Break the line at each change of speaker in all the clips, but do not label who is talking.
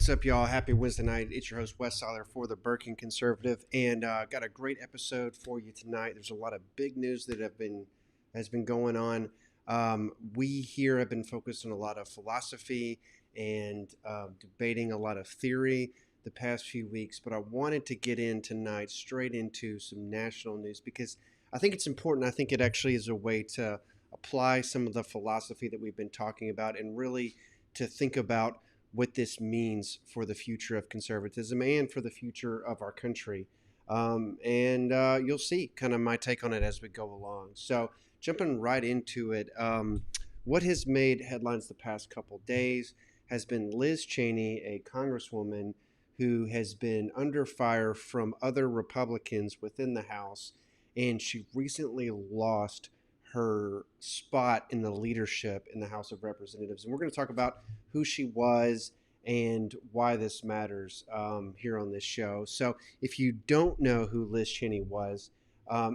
What's up, y'all? Happy Wednesday night. It's your host, Wes Seiler for the Birkin Conservative, and got a great episode for you tonight. There's a lot of big news that has been going on. We here have been focused on a lot of philosophy and debating a lot of theory the past few weeks, but I wanted to get in tonight straight into some national news because I think it's important. I think it actually is a way to apply some of the philosophy that we've been talking about and really to think about what this means for the future of conservatism and for the future of our country. And you'll see kind of my take on it as we go along. So jumping right into it, what has made headlines the past couple days has been Liz Cheney, a congresswoman who has been under fire from other Republicans within the House, and she recently lost her spot in the leadership in the House of Representatives. And we're going to talk about who she was and why this matters here on this show. So if you don't know who Liz Cheney was,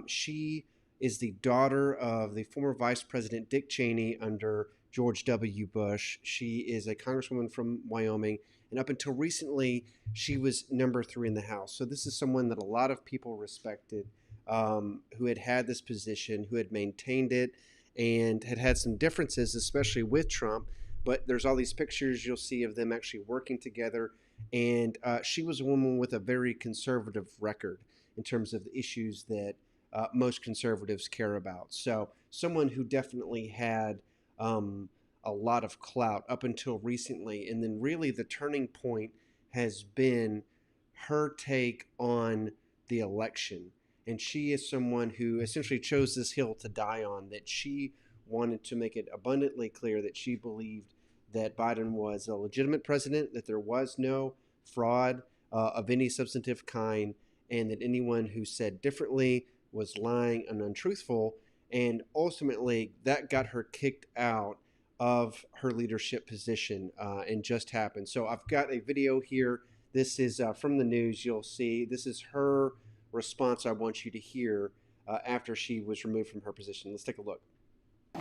she is the daughter of the former Vice President Dick Cheney under George W. Bush. She is a congresswoman from Wyoming, and up until recently, she was number 3 in the House. So this is someone that a lot of people respected, who had this position, who had maintained it, and had some differences, especially with Trump. But there's all these pictures you'll see of them actually working together. And she was a woman with a very conservative record in terms of the issues that most conservatives care about. So someone who definitely had a lot of clout up until recently. And then really the turning point has been her take on the election. And she is someone who essentially chose this hill to die on, that she wanted to make it abundantly clear that she believed that Biden was a legitimate president, that there was no fraud of any substantive kind, and that anyone who said differently was lying and untruthful. And ultimately, that got her kicked out of her leadership position, and just happened. So I've got a video here. This is from the news. You'll see this is her response I want you to hear after she was removed from her position. Let's take a look.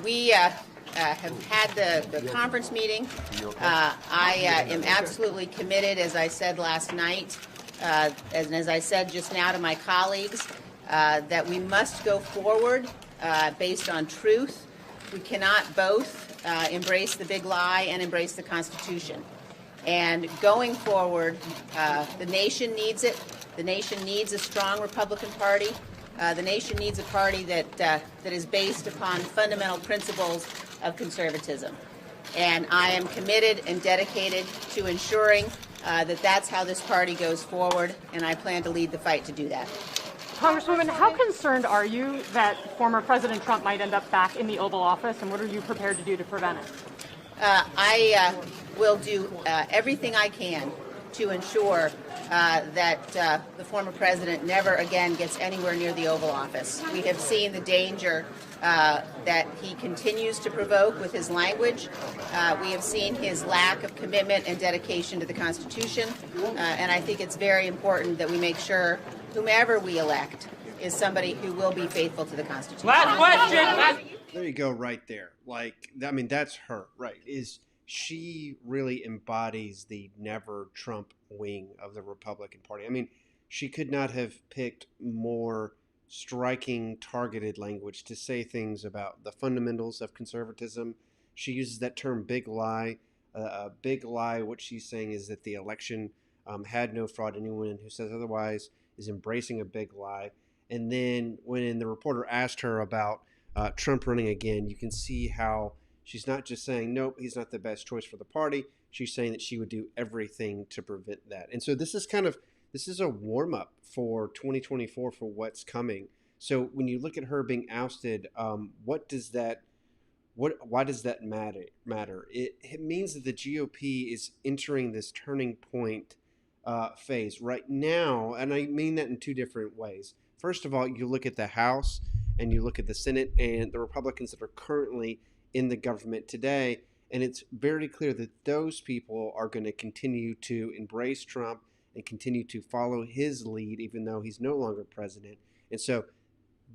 We have had the conference meeting. I am absolutely committed, as I said last night, and as I said just now to my colleagues, that we must go forward based on truth. We cannot both embrace the big lie and embrace the Constitution. And going forward, the nation needs it. The nation needs a strong Republican Party. The nation needs a party that is based upon fundamental principles of conservatism. And I am committed and dedicated to ensuring that that's how this party goes forward, and I plan to lead the fight to do that.
Congresswoman, how concerned are you that former President Trump might end up back in the Oval Office, and what are you prepared to do to prevent it?
I will do everything I can to ensure that the former president never again gets anywhere near the Oval Office. We have seen the danger that he continues to provoke with his language. We have seen his lack of commitment and dedication to the Constitution, and I think it's very important that we make sure whomever we elect is somebody who will be faithful to the Constitution.
Last question.
There you go, right there. That's her, right? She really embodies the never Trump wing of the Republican Party. I mean, she could not have picked more striking, targeted language to say things about the fundamentals of conservatism. She uses that term big lie. A big lie, what she's saying is that the election had no fraud. Anyone who says otherwise is embracing a big lie. And then when the reporter asked her about Trump running again, you can see how she's not just saying, nope, he's not the best choice for the party. She's saying that she would do everything to prevent that. And so this is a warm-up for 2024 for what's coming. So when you look at her being ousted, why does that matter? It means that the GOP is entering this turning point phase right now, and I mean that in two different ways. First of all, you look at the House and you look at the Senate and the Republicans that are currently in the government today, and it's very clear that those people are going to continue to embrace Trump and continue to follow his lead, even though he's no longer president. And so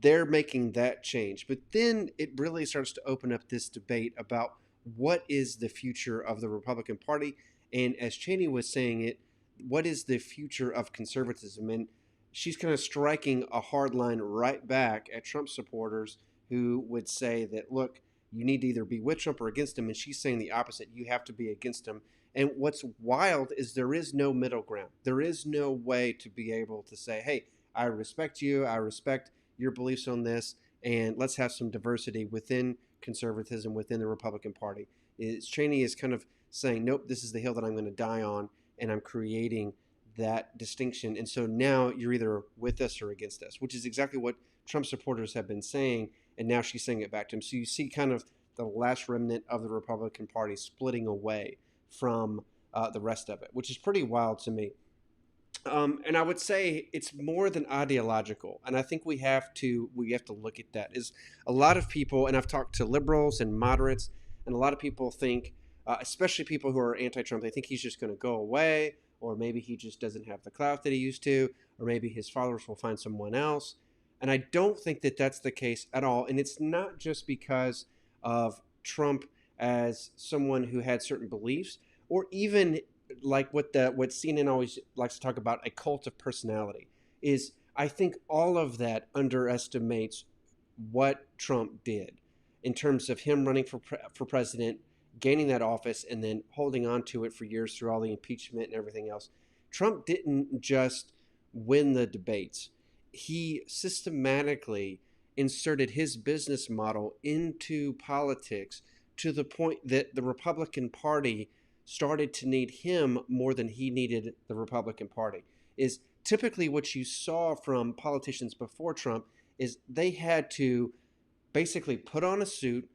they're making that change. But then it really starts to open up this debate about what is the future of the Republican Party And as Cheney was saying it, what is the future of conservatism? And she's kind of striking a hard line right back at Trump supporters who would say that, look, you need to either be with Trump or against him. And she's saying the opposite. You have to be against him. And what's wild is there is no middle ground. There is no way to be able to say, hey, I respect you. I respect your beliefs on this. And let's have some diversity within conservatism, within the Republican Party. Cheney is kind of saying, nope, this is the hill that I'm going to die on. And I'm creating that distinction. And so now you're either with us or against us, which is exactly what Trump supporters have been saying. And now she's saying it back to him. So you see kind of the last remnant of the Republican Party splitting away from the rest of it, which is pretty wild to me. And I would say it's more than ideological, and I think we have to look at that. Is a lot of people, and I've talked to liberals and moderates, and a lot of people think, especially people who are anti-Trump, they think he's just going to go away, or maybe he just doesn't have the clout that he used to, or maybe his followers will find someone else. And I don't think that that's the case at all. And it's not just because of Trump as someone who had certain beliefs, or even like what CNN always likes to talk about, a cult of personality. Is I think all of that underestimates what Trump did in terms of him running for president, gaining that office, and then holding on to it for years through all the impeachment and everything else. Trump didn't just win the debates. He systematically inserted his business model into politics to the point that the Republican Party started to need him more than he needed the Republican Party. Is typically what you saw from politicians before Trump is they had to basically put on a suit,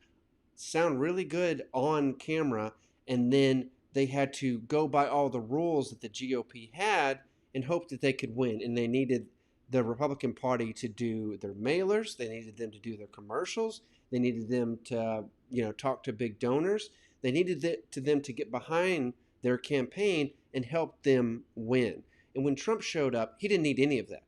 sound really good on camera, and then they had to go by all the rules that the GOP had and hope that they could win. And they needed the Republican Party to do their mailers. They needed them to do their commercials. They needed them to, talk to big donors. They needed them to get behind their campaign and help them win. And when Trump showed up, he didn't need any of that.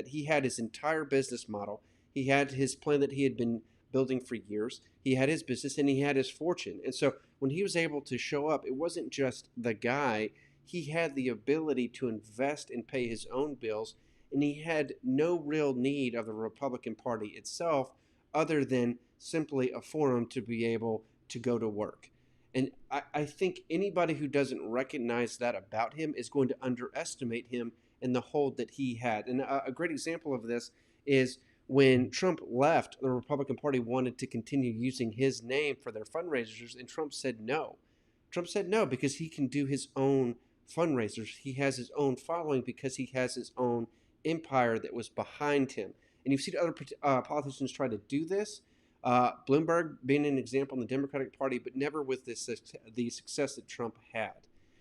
He had his entire business model. He had his plan that he had been building for years. He had his business and he had his fortune. And so when he was able to show up, it wasn't just the guy. He had the ability to invest and pay his own bills. And he had no real need of the Republican Party itself other than simply a forum to be able to go to work. And I think anybody who doesn't recognize that about him is going to underestimate him and the hold that he had. And a great example of this is when Trump left, the Republican Party wanted to continue using his name for their fundraisers, and Trump said no. Trump said no because he can do his own fundraisers. He has his own following because he has his own empire that was behind him. And you've seen other politicians try to do this. Bloomberg being an example in the Democratic Party, but never with the success that Trump had.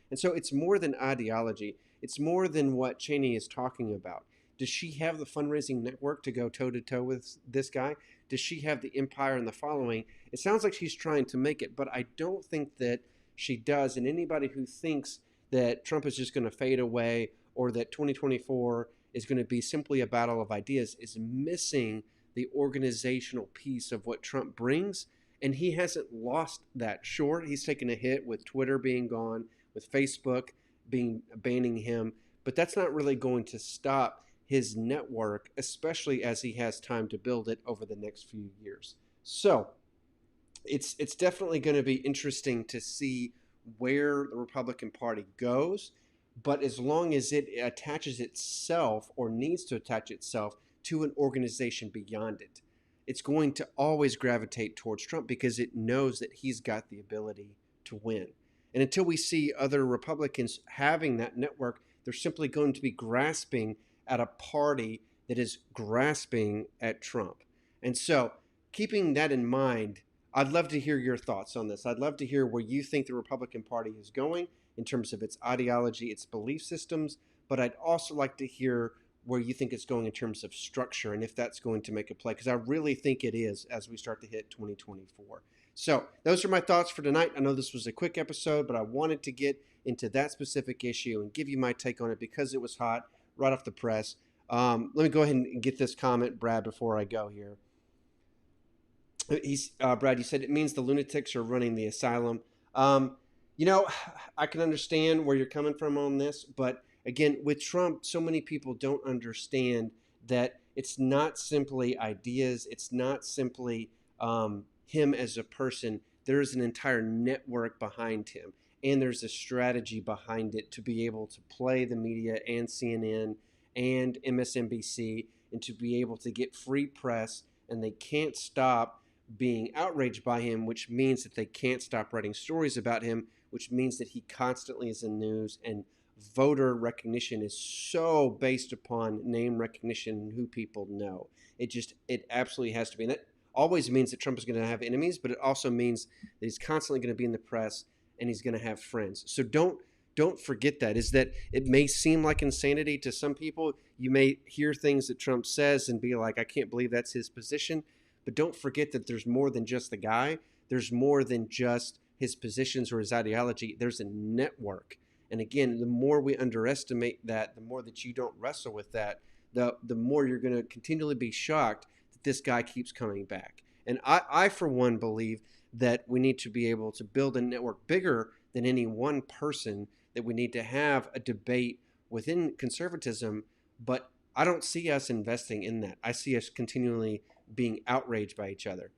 And so it's more than ideology. It's more than what Cheney is talking about. Does she have the fundraising network to go toe-to-toe with this guy? Does she have the empire and the following? It sounds like she's trying to make it, but I don't think that she does. And anybody who thinks that Trump is just going to fade away or that 2024 is going to be simply a battle of ideas is missing the organizational piece of what Trump brings. And he hasn't lost that. Sure, he's taken a hit with Twitter being gone, with Facebook banning him, but that's not really going to stop his network, especially as he has time to build it over the next few years. So it's definitely going to be interesting to see where the Republican Party goes. But as long as it attaches itself or needs to attach itself to an organization beyond it, it's going to always gravitate towards Trump because it knows that he's got the ability to win. And until we see other Republicans having that network, they're simply going to be grasping at a party that is grasping at Trump. And so keeping that in mind, I'd love to hear your thoughts on this. I'd love to hear where you think the Republican Party is going in terms of its ideology, its belief systems, but I'd also like to hear where you think it's going in terms of structure and if that's going to make a play, because I really think it is as we start to hit 2024. So those are my thoughts for tonight. I know this was a quick episode, but I wanted to get into that specific issue and give you my take on it because it was hot right off the press. Let me go ahead and get this comment, Brad, before I go here. Brad, you said it means the lunatics are running the asylum. You know, I can understand where you're coming from on this, but again, with Trump, so many people don't understand that it's not simply ideas, it's not simply him as a person. There's an entire network behind him, and there's a strategy behind it to be able to play the media and CNN and MSNBC and to be able to get free press, and they can't stop being outraged by him, which means that they can't stop writing stories about him, which means that he constantly is in news, and voter recognition is so based upon name recognition and who people know. It absolutely has to be. And that always means that Trump is going to have enemies, but it also means that he's constantly going to be in the press and he's going to have friends. So don't forget that. Is that it may seem like insanity to some people. You may hear things that Trump says and be like, I can't believe that's his position. But don't forget that there's more than just the guy. There's more than just his positions or his ideology. There's a network. And again, the more we underestimate that, the more that you don't wrestle with that, the more you're going to continually be shocked that this guy keeps coming back. And I, for one, believe that we need to be able to build a network bigger than any one person, that we need to have a debate within conservatism. But I don't see us investing in that. I see us continually being outraged by each other.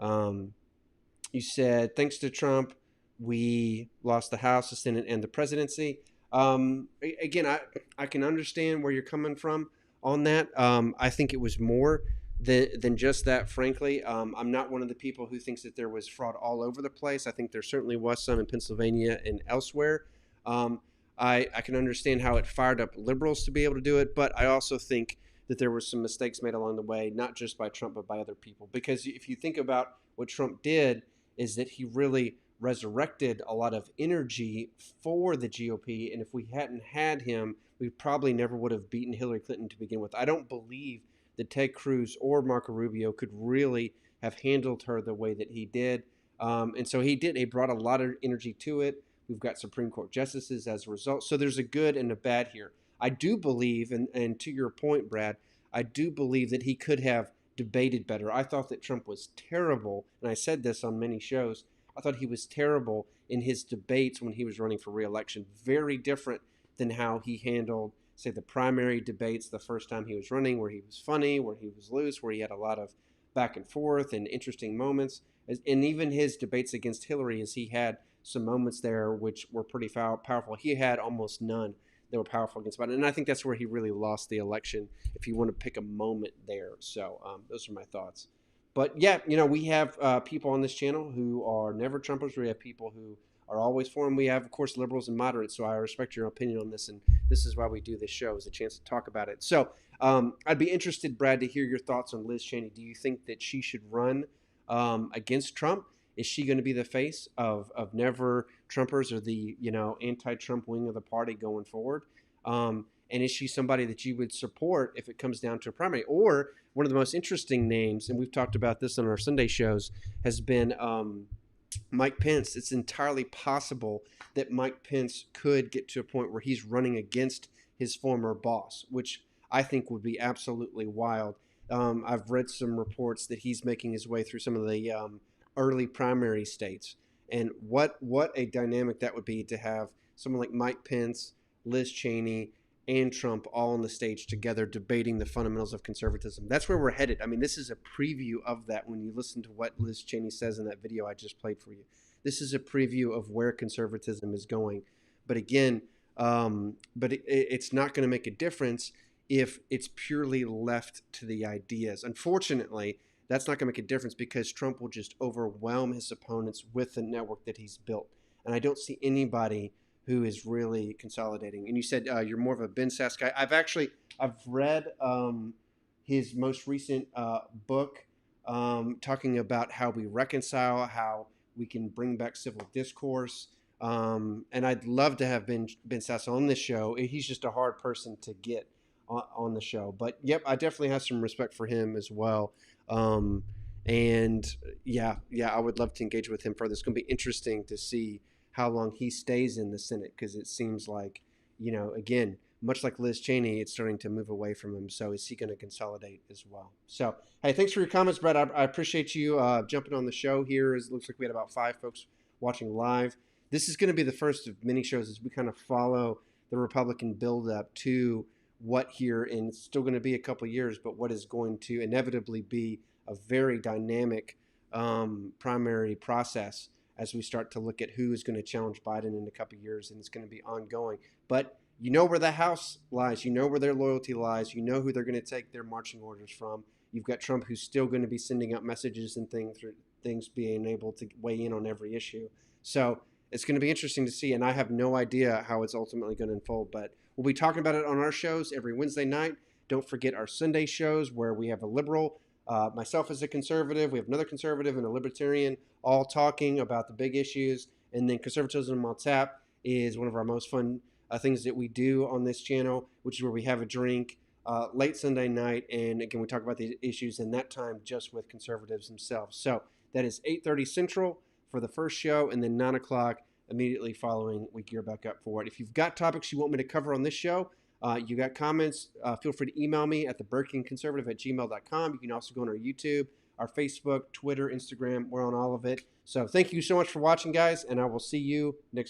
You said, thanks to Trump, we lost the House, the Senate, and the presidency. Again, I can understand where you're coming from on that. I think it was more than just that, frankly. I'm not one of the people who thinks that there was fraud all over the place. I think there certainly was some in Pennsylvania and elsewhere. I can understand how it fired up liberals to be able to do it, but I also think that there were some mistakes made along the way, not just by Trump, but by other people. Because if you think about what Trump did, is that he really resurrected a lot of energy for the GOP. And if we hadn't had him, we probably never would have beaten Hillary Clinton to begin with. I don't believe that Ted Cruz or Marco Rubio could really have handled her the way that he did. And so he did. He brought a lot of energy to it. We've got Supreme Court justices as a result. So there's a good and a bad here. I do believe, and to your point, Brad, I do believe that he could have debated better. I thought that Trump was terrible, and I said this on many shows. I thought he was terrible in his debates when he was running for re-election. Very different than how he handled, say, the primary debates the first time he was running, where he was funny, where he was loose, where he had a lot of back and forth and interesting moments. And even his debates against Hillary, as he had some moments there which were pretty powerful. He had almost none that were powerful against Biden. And I think that's where he really lost the election, if you want to pick a moment there. So those are my thoughts. But yeah, we have people on this channel who are never Trumpers. We have people who are always for him. We have, of course, liberals and moderates. So I respect your opinion on this. And this is why we do this show, is a chance to talk about it. So I'd be interested, Brad, to hear your thoughts on Liz Cheney. Do you think that she should run against Trump? Is she going to be the face of never Trumpers, or the anti-Trump wing of the party going forward? And is she somebody that you would support if it comes down to a primary? Or one of the most interesting names, and we've talked about this on our Sunday shows, has been Mike Pence. It's entirely possible that Mike Pence could get to a point where he's running against his former boss, which I think would be absolutely wild. I've read some reports that he's making his way through some of the early primary states. And what a dynamic that would be to have someone like Mike Pence, Liz Cheney, and Trump all on the stage together debating the fundamentals of conservatism. That's where we're headed. I mean, this is a preview of that when you listen to what Liz Cheney says in that video I just played for you. This is a preview of where conservatism is going. But again, it's not going to make a difference if it's purely left to the ideas. Unfortunately, that's not going to make a difference because Trump will just overwhelm his opponents with the network that he's built. And I don't see anybody who is really consolidating. And you said you're more of a Ben Sass guy. I've read his most recent book talking about how we reconcile, how we can bring back civil discourse. And I'd love to have Ben Sass on this show. He's just a hard person to get on the show. But yep, I definitely have some respect for him as well. And yeah, I would love to engage with him further. It's going to be interesting to see how long he stays in the Senate, because it seems like, again, much like Liz Cheney, it's starting to move away from him. So is he going to consolidate as well? So, hey, thanks for your comments, Brett. I appreciate you jumping on the show here. It looks like we had about 5 folks watching live. this is going to be the first of many shows as we kind of follow the Republican buildup to what here in still going to be a couple of years, but what is going to inevitably be a very dynamic primary process as we start to look at who is going to challenge Biden in a couple of years, and it's going to be ongoing. But you know where the House lies. You know where their loyalty lies. You know who they're going to take their marching orders from. You've got Trump, who's still going to be sending out messages and things being able to weigh in on every issue. So it's going to be interesting to see, and I have no idea how it's ultimately going to unfold, but we'll be talking about it on our shows every Wednesday night. Don't forget our Sunday shows where we have a liberal, myself as a conservative, we have another conservative and a libertarian all talking about the big issues, and then Conservatism on Tap is one of our most fun things that we do on this channel, which is where we have a drink late Sunday night, and again, we talk about these issues in that time just with conservatives themselves. So that is 8:30 Central for the first show, and then 9 o'clock immediately following, we gear back up for it. If you've got topics you want me to cover on this show, you got comments, feel free to email me at theburkingconservative@gmail.com. You can also go on our YouTube, our Facebook, Twitter, Instagram. We're on all of it. So thank you so much for watching, guys, and I will see you next